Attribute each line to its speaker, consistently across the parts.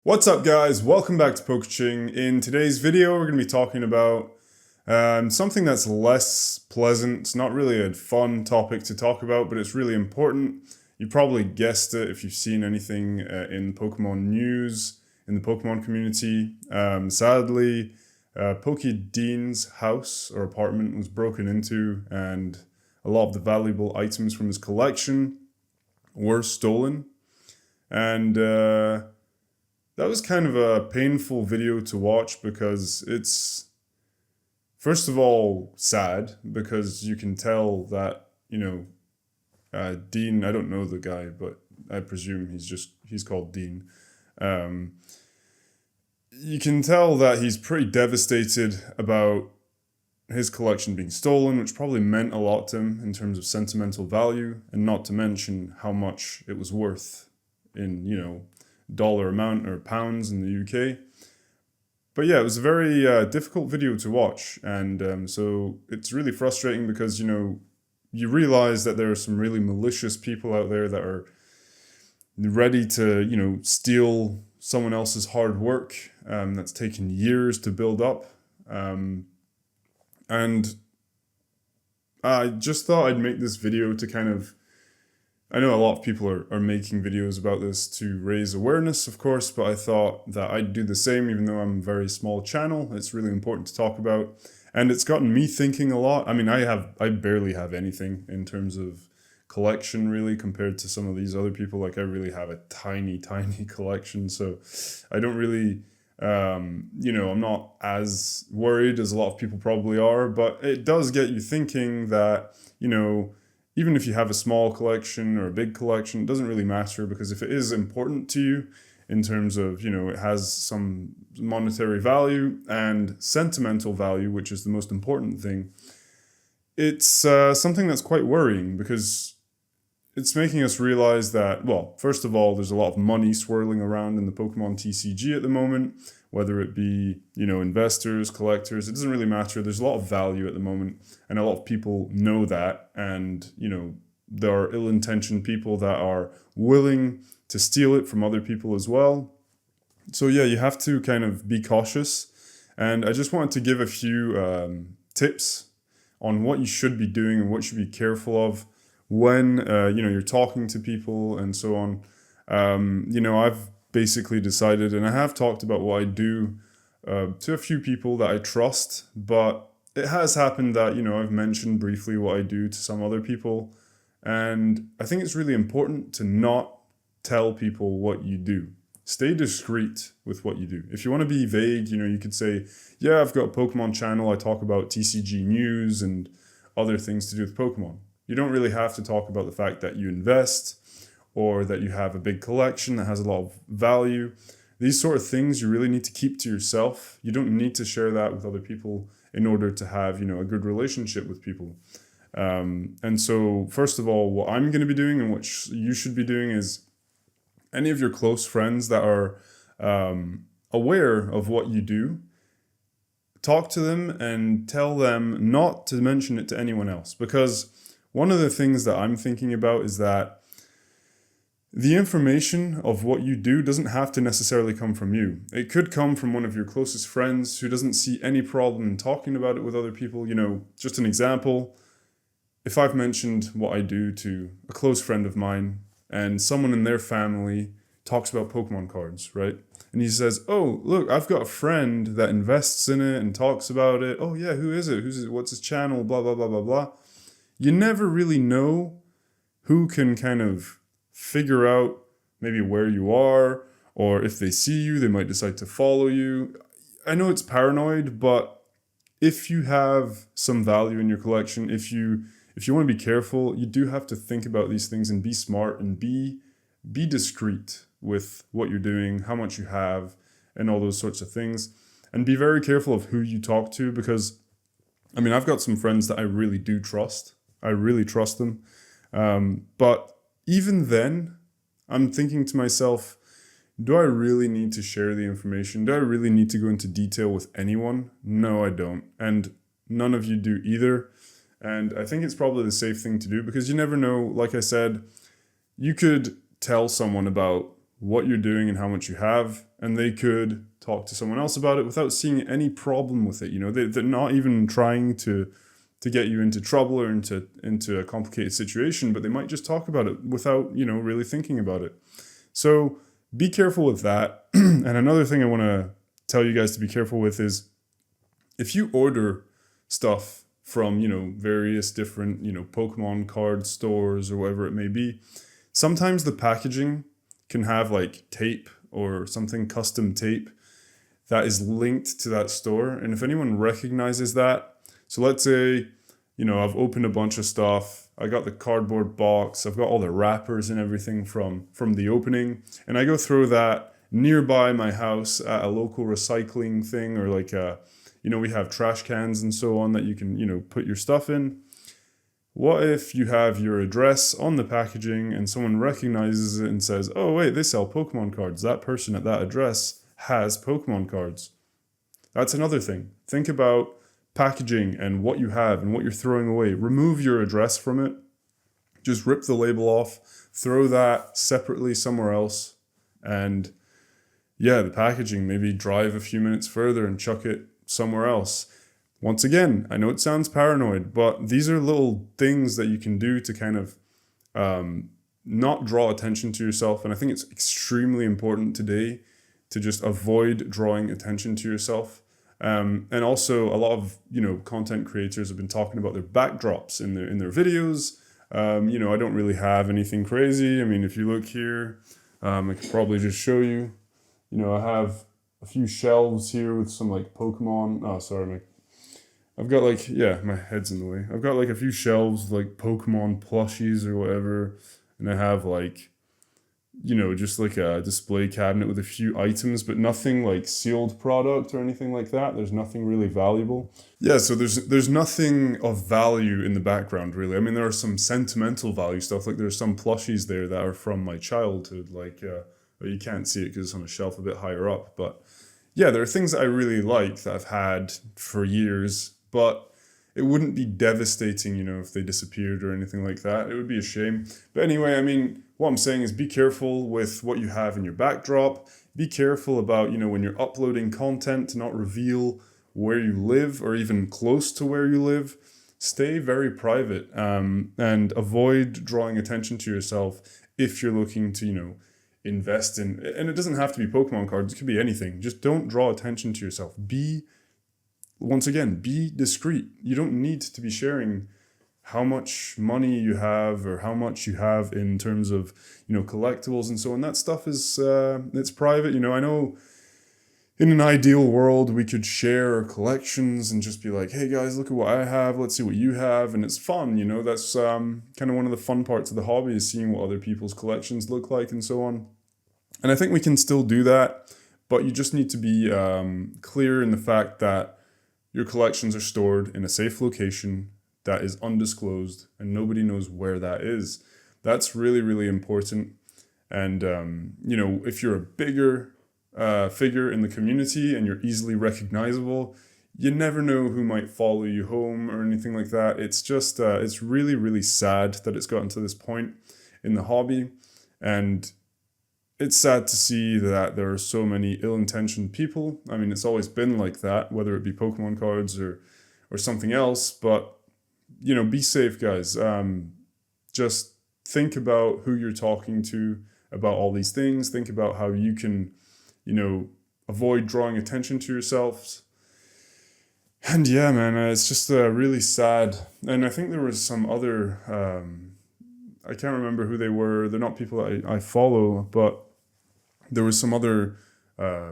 Speaker 1: What's up guys, welcome back to PoKaching. In today's video we're going to be talking about something that's less pleasant. It's not really a fun topic to talk about, but it's really important. You probably guessed it if you've seen anything in Pokemon news, in the Pokemon community. Sadly, PokeDean's house or apartment was broken into and a lot of the valuable items from his collection were stolen. And that was kind of a painful video to watch because it's, first of all, sad because you can tell that, Dean, I don't know the guy, but I presume he's called Dean. You can tell that he's pretty devastated about his collection being stolen, which probably meant a lot to him in terms of sentimental value, and not to mention how much it was worth in, dollar amount or pounds in the UK. But yeah, it was a very difficult video to watch, and so it's really frustrating because you realize that there are some really malicious people out there that are ready to steal someone else's hard work that's taken years to build up, and I just thought I'd make this video to kind of, I know a lot of people are making videos about this to raise awareness, of course, but I thought that I'd do the same, even though I'm a very small channel. It's really important to talk about. And it's gotten me thinking a lot. I mean, I barely have anything in terms of collection, really, compared to some of these other people. Like, I really have a tiny, tiny collection. So I don't really, I'm not as worried as a lot of people probably are. But it does get you thinking that, even if you have a small collection or a big collection, it doesn't really matter, because if it is important to you in terms of, it has some monetary value and sentimental value, which is the most important thing, it's something that's quite worrying, because it's making us realize that, well, first of all, there's a lot of money swirling around in the Pokemon TCG at the moment, whether it be, investors, collectors, it doesn't really matter. There's a lot of value at the moment, and a lot of people know that, and, there are ill-intentioned people that are willing to steal it from other people as well. So yeah, you have to kind of be cautious, and I just wanted to give a few tips on what you should be doing and what you should be careful of when, you're talking to people and so on. I've basically decided, and I have talked about what I do to a few people that I trust, but it has happened that, I've mentioned briefly what I do to some other people, and I think it's really important to not tell people what you do. Stay discreet with what you do. If you want to be vague, you could say, yeah, I've got a Pokemon channel, I talk about TCG news and other things to do with Pokemon. You don't really have to talk about the fact that you invest or that you have a big collection that has a lot of value. These sort of things you really need to keep to yourself. You don't need to share that with other people in order to have, a good relationship with people. And so, first of all, what I'm going to be doing and what you should be doing is, any of your close friends that are aware of what you do, talk to them and tell them not to mention it to anyone else. Because one of the things that I'm thinking about is that the information of what you do doesn't have to necessarily come from you. It could come from one of your closest friends who doesn't see any problem in talking about it with other people. Just an example, if I've mentioned what I do to a close friend of mine and someone in their family talks about Pokemon cards, right? And he says, oh, look, I've got a friend that invests in it and talks about it. Oh yeah, who is it? What's his channel? Blah, blah, blah, blah, blah. You never really know who can kind of figure out maybe where you are, or if they see you, they might decide to follow you. I know it's paranoid, but if you have some value in your collection, if you want to be careful, you do have to think about these things and be smart and be discreet with what you're doing, how much you have, and all those sorts of things. And be very careful of who you talk to, because, I've got some friends that I really do trust. I really trust them. But even then, I'm thinking to myself, do I really need to share the information? Do I really need to go into detail with anyone? No, I don't. And none of you do either. And I think it's probably the safe thing to do, because you never know. Like I said, you could tell someone about what you're doing and how much you have, and they could talk to someone else about it without seeing any problem with it. You know, they're not even trying to get you into trouble or into a complicated situation, but they might just talk about it without, you know, really thinking about it. So be careful with that. And another thing I want to tell you guys to be careful with is if you order stuff from, you know, various different, you know, Pokemon card stores or whatever it may be, sometimes the packaging can have like tape or something, custom tape that is linked to that store. And if anyone recognizes that, so let's say, you know, I've opened a bunch of stuff, I got the cardboard box, I've got all the wrappers and everything from the opening, and I go throw that nearby my house at a local recycling thing, or like you know, we have trash cans and so on that you can, you know, put your stuff in. What if you have your address on the packaging and someone recognizes it and says, oh wait, they sell Pokemon cards, that person at that address has Pokemon cards? That's another thing. Think about packaging and what you have and what you're throwing away. Remove your address from it. Just rip the label off, throw that separately somewhere else, and yeah, the packaging, maybe drive a few minutes further and chuck it somewhere else. Once again, I know it sounds paranoid, but these are little things that you can do to kind of not draw attention to yourself. And I think it's extremely important today to just avoid drawing attention to yourself. And also a lot of, you know, content creators have been talking about their backdrops in their videos. You know, I don't really have anything crazy. I mean, if you look here, I could probably just show you. You know, I have a few shelves here with some like Pokemon. Oh, sorry, I've got like, yeah, my head's in the way. I've got like a few shelves like Pokemon plushies or whatever. And I have like, you know, just like a display cabinet with a few items, but nothing like sealed product or anything like that. There's nothing really valuable. Yeah, so there's nothing of value in the background, really. I mean, there are some sentimental value stuff. Like there's some plushies there that are from my childhood. Like, well, you can't see it because it's on a shelf a bit higher up. But yeah, there are things that I really like that I've had for years, but it wouldn't be devastating, you know, if they disappeared or anything like that. It would be a shame. But anyway, I mean, what I'm saying is be careful with what you have in your backdrop. Be careful about, you know, when you're uploading content to not reveal where you live or even close to where you live. Stay very private and avoid drawing attention to yourself if you're looking to, you know, invest in, and it doesn't have to be Pokemon cards, it could be anything. Just don't draw attention to yourself. Once again, be discreet. You don't need to be sharing how much money you have or how much you have in terms of, you know, collectibles and so on. That stuff is, it's private. You know, I know in an ideal world, we could share our collections and just be like, hey guys, look at what I have. Let's see what you have. And it's fun, you know, that's kind of one of the fun parts of the hobby is seeing what other people's collections look like and so on. And I think we can still do that, but you just need to be clear in the fact that your collections are stored in a safe location that is undisclosed and nobody knows where that is. That's really, really important. And, you know, if you're a bigger figure in the community and you're easily recognizable, you never know who might follow you home or anything like that. It's just, it's really, really sad that it's gotten to this point in the hobby. And it's sad to see that there are so many ill-intentioned people. I mean, it's always been like that, whether it be Pokemon cards or something else. But, you know, be safe, guys. Just think about who you're talking to about all these things. Think about how you can, you know, avoid drawing attention to yourselves. And yeah, man, it's just really sad. And I think there was some other, I can't remember who they were. They're not people that I follow, but there was some other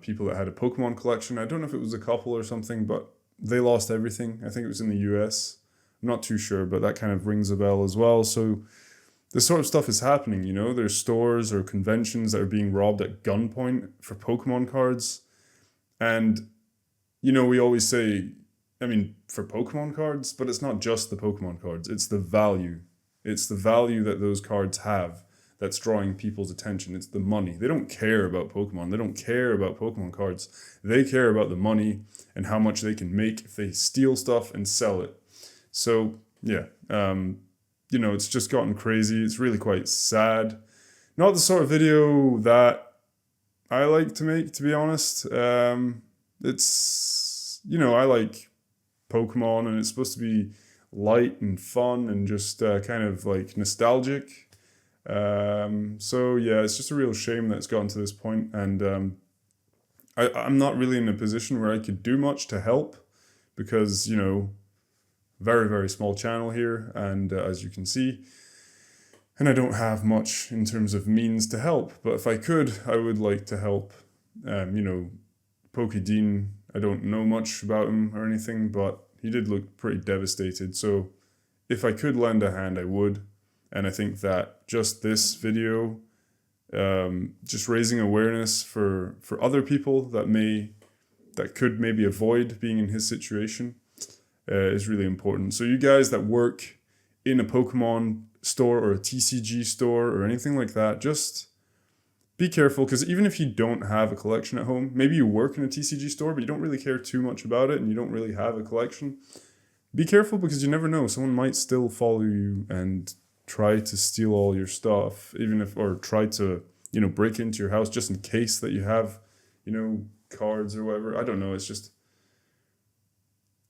Speaker 1: people that had a Pokemon collection. I don't know if it was a couple or something, but they lost everything. I think it was in the US. I'm not too sure, but that kind of rings a bell as well. So this sort of stuff is happening, you know. There's stores or conventions that are being robbed at gunpoint for Pokemon cards. And, you know, we always say, I mean, for Pokemon cards, but it's not just the Pokemon cards. It's the value. It's the value that those cards have that's drawing people's attention. It's the money. They don't care about Pokemon. They don't care about Pokemon cards. They care about the money and how much they can make if they steal stuff and sell it. So, yeah, you know, it's just gotten crazy. It's really quite sad. Not the sort of video that I like to make, to be honest. It's, you know, I like Pokemon, and it's supposed to be light and fun and just kind of like nostalgic. So yeah, it's just a real shame that it's gotten to this point, and I'm not really in a position where I could do much to help because, you know, very, very small channel here, and as you can see, and I don't have much in terms of means to help. But if I could, I would like to help. You know, PokeDean, I don't know much about him or anything, but he did look pretty devastated. So if I could lend a hand, I would. And I think that just this video, just raising awareness for other people that could maybe avoid being in his situation, is really important. So you guys that work in a Pokemon store or a TCG store or anything like that, just be careful, because even if you don't have a collection at home, maybe you work in a TCG store but you don't really care too much about it and you don't really have a collection, be careful, because you never know, someone might still follow you and try to steal all your stuff, or try to, you know, break into your house just in case that you have, you know, cards or whatever. I don't know, it's just,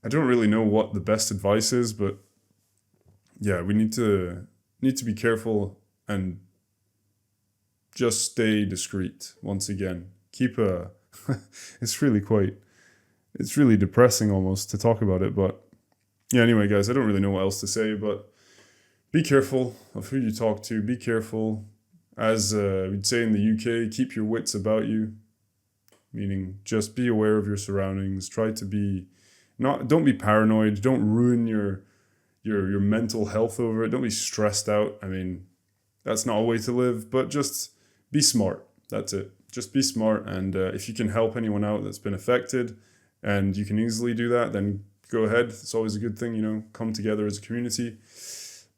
Speaker 1: I don't really know what the best advice is, but yeah, we need to be careful and just stay discreet. Once again, it's really depressing almost to talk about it, but yeah, anyway guys, I don't really know what else to say, but be careful of who you talk to, be careful, as we'd say in the UK, keep your wits about you, meaning just be aware of your surroundings, try to be, don't be paranoid, don't ruin your mental health over it, don't be stressed out. I mean, that's not a way to live, but just be smart, that's it. Just be smart, and if you can help anyone out that's been affected, and you can easily do that, then go ahead. It's always a good thing, you know, come together as a community.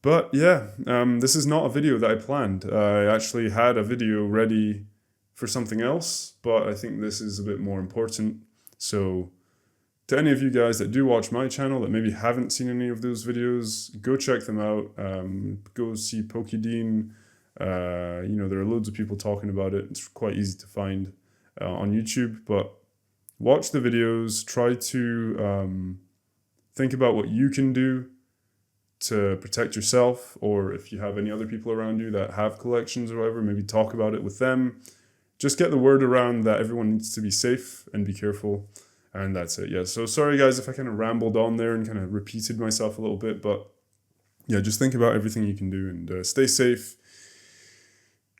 Speaker 1: But yeah, this is not a video that I planned. I actually had a video ready for something else, but I think this is a bit more important. So to any of you guys that do watch my channel that maybe haven't seen any of those videos, go check them out. Go see PokeDean. You know, there are loads of people talking about it. It's quite easy to find on YouTube, but watch the videos. Try to think about what you can do to protect yourself, or if you have any other people around you that have collections or whatever, maybe talk about it with them. Just get the word around that everyone needs to be safe and be careful. And that's it. Yeah, so sorry guys if I kind of rambled on there and kind of repeated myself a little bit, but yeah, just think about everything you can do, and stay safe.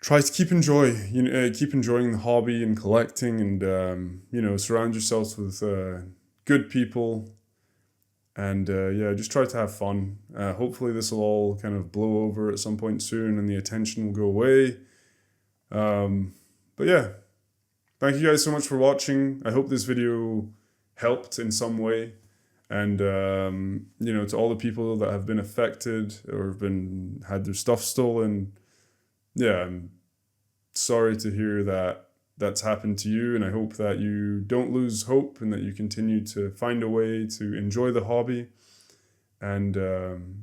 Speaker 1: Try to keep enjoying the hobby and collecting, and you know, surround yourselves with good people, and yeah, just try to have fun. Hopefully this will all kind of blow over at some point soon and the attention will go away. But yeah, thank you guys so much for watching. I hope this video helped in some way. And, you know, to all the people that have been affected or had their stuff stolen, yeah, I'm sorry to hear that that's happened to you. And I hope that you don't lose hope and that you continue to find a way to enjoy the hobby and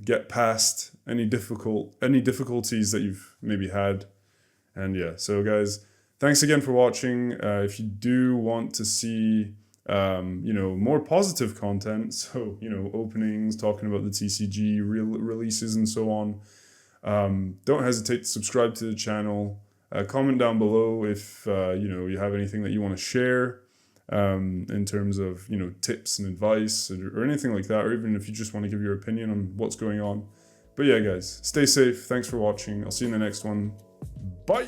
Speaker 1: get past any difficulties that you've maybe had. And yeah, so guys, thanks again for watching. If you do want to see you know, more positive content, so, you know, openings, talking about the TCG releases and so on, don't hesitate to subscribe to the channel. Comment down below if you know, you have anything that you want to share in terms of, you know, tips and advice or anything like that, or even if you just want to give your opinion on what's going on. But yeah guys, stay safe, thanks for watching, I'll see you in the next one, bye.